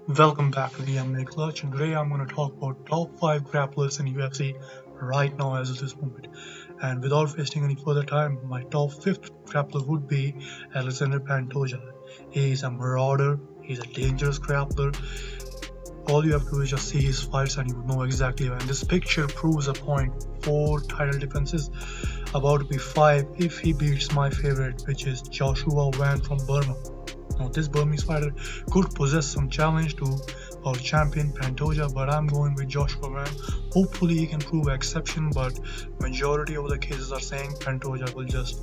Welcome back to the MMA Clutch, and today I'm going to talk about top 5 grapplers in UFC right now as of this moment. And without wasting any further time, my top 5th grappler would be Alexander Pantoja. He's a marauder, he's a dangerous grappler. All you have to do is just see his fights and you will know exactly why. And this picture proves a point. 4 title defenses, about to be 5 if he beats my favorite, which is Joshua Wan from Burma. Now this Burmese fighter could possess some challenge to our champion Pantoja, but I'm going with Joshua Wan. Hopefully he can prove an exception, but majority of the cases are saying Pantoja will just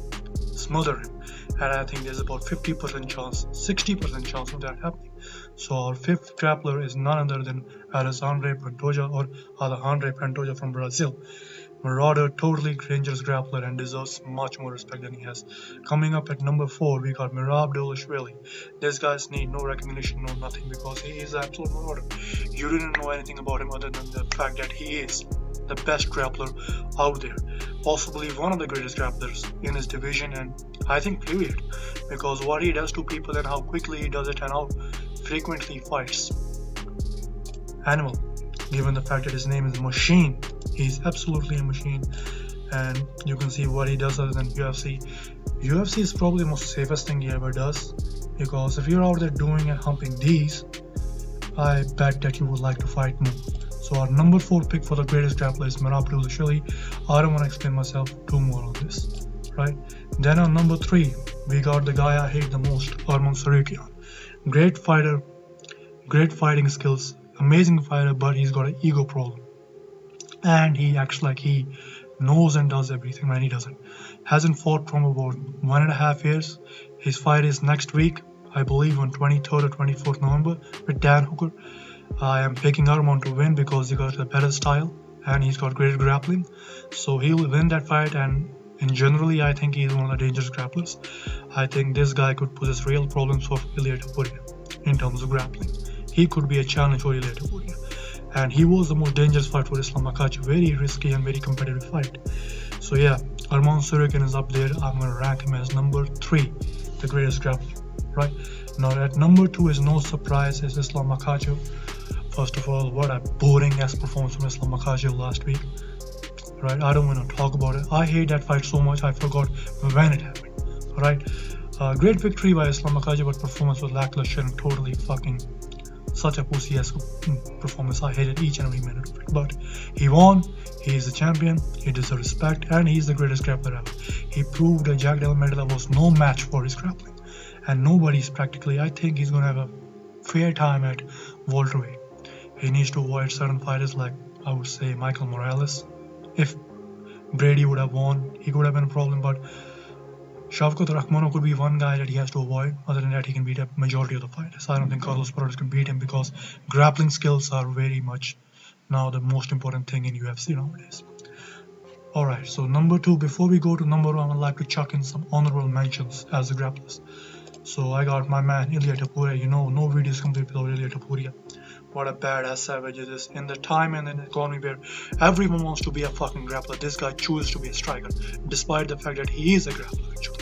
smother him, and I think there's about 50% chance, 60% chance of that happening. So our 5th grappler is none other than Alexandre Pantoja, or Alejandro Pantoja from Brazil. Marauder, totally dangerous grappler and deserves much more respect than he has. Coming up at number 4, we got Merab Dvalishvili. These guys need no recognition, no nothing, because he is an absolute marauder. You didn't know anything about him other than the fact that he is the best grappler out there. Possibly one of the greatest grapplers in his division, and I think period. Because what he does to people and how quickly he does it and how frequently he fights. Animal. Given the fact that his name is Machine, he's absolutely a machine, and you can see what he does other than UFC. UFC is probably the most safest thing he ever does, because if you're out there doing and humping these, I bet that you would like to fight more. So our number 4 pick for the greatest grappler is Merab Dvalishvili. I don't want to explain myself too more on this, right? Then on number 3, we got the guy I hate the most, Arman Tsarukyan. Great fighter, great fighting skills, amazing fighter, but he's got an ego problem, and he acts like he knows and does everything when he doesn't. Hasn't fought from about 1.5 years. His fight is next week, I believe on 23rd or 24th November with Dan Hooker. I am picking Arman to win because he got a better style and he's got great grappling, so he will win that fight. And in generally, I think he's one of the dangerous grapplers. I think this guy could possess real problems for Ilia Topuria in terms of grappling. He could be a challenge for Ilia Topuria. And he was the most dangerous fight for ISLAMMAKHACHEV. Very risky and very competitive fight. So yeah, Arman Tsarukyan is up there. I'm going to rank him as number 3, the greatest grappler. Right? Now at number 2 is no surprise, is ISLAMMAKHACHEV. First of all, what a boring ass performance from ISLAMMAKHACHEV last week. Right? I don't want to talk about it. I hate that fight so much I forgot when it happened. Right? Great victory by ISLAMMAKHACHEV, but performance was lackluster and totally fucking such a pussy-ass performance. I hated each and every minute of it. But he won, he is the champion, he deserves respect, and he is the greatest grappler ever. He proved that Jack Della Maddalena was no match for his grappling. And nobody's practically, I think he's going to have a fair time at welterweight. He needs to avoid certain fighters like, I would say, Michael Morales. If Brady would have won, he could have been a problem, but Shavkat Rakhmonov could be one guy that he has to avoid. Other than that, he can beat a majority of the fighters. I don't think Carlos Perez can beat him because grappling skills are very much now the most important thing in UFC nowadays. Alright, so number 2, before we go to number 1, I'd like to chuck in some honorable mentions as the grapplers. So I got my man Ilia Topuria. You know, no video is complete without Ilia Topuria. What a badass savage it is. In the time and in the economy where everyone wants to be a fucking grappler, this guy chooses to be a striker, despite the fact that he is a grappler actually.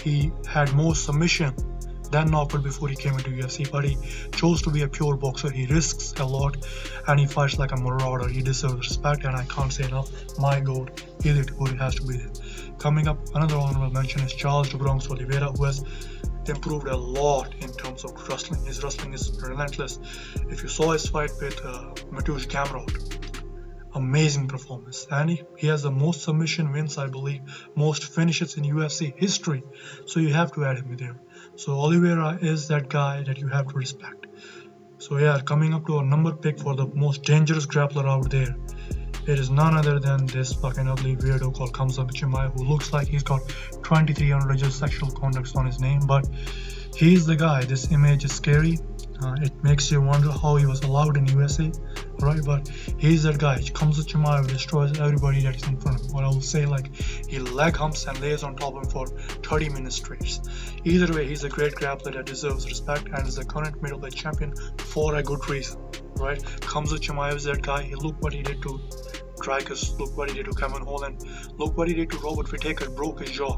He had more submission than knockout before he came into UFC, but he chose to be a pure boxer. He risks a lot and he fights like a marauder. He deserves respect, and I can't say enough. My goat, Ilia Topuria, has to be there. Coming up, another honorable mention is Charles de Bronx Oliveira, who has improved a lot in terms of wrestling. His wrestling is relentless. If you saw his fight with Mateusz Gamrot, amazing performance, and he has the most submission wins, I believe, most finishes in UFC history, so you have to add him there. So Oliveira is that guy that you have to respect. So yeah, coming up to our number pick for the most dangerous grappler out there, it is none other than this fucking ugly weirdo called Khamzat Chimaev, who looks like he's got 23 unregistered sexual conducts on his name, but he's the guy. This image is scary. It makes you wonder how he was allowed in USA, right? But he's that guy. Khamzat Chimaev destroys everybody that's in front of him. What I will say, like, he leg humps and lays on top of him for 30 minutes straight. Either way, he's a great grappler that deserves respect and is the current middleweight champion for a good reason, right? Khamzat Chimaev is that guy. Look what he did to Dricus, look what he did to Kevin Holland, look what he did to Robert Whittaker, broke his jaw.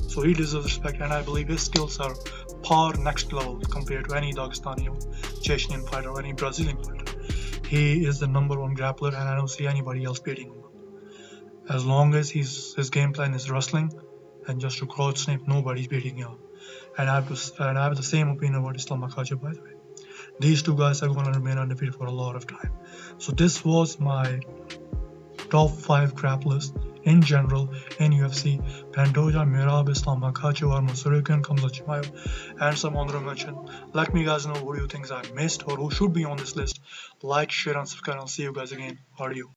So he deserves respect, and I believe his skills are par next level compared to any Dagestani Chechnyan fighter or any Brazilian fighter. He is the #1 grappler, and I don't see anybody else beating him. As long as his game plan is wrestling and just to crouch snap, nobody's beating him. And I have the same opinion about ISLAMMAKHACHEV, by the way. These two guys are going to remain undefeated for a lot of time. So this was my top 5 grapplers in general in UFC. Pantoja, Merab, ISLAMMAKHACHEV, Arman Khamzat Chimaev, and some honorable mention. Let me guys know who do you think I missed or who should be on this list. Like, share, and subscribe. I'll see you guys again. Audio.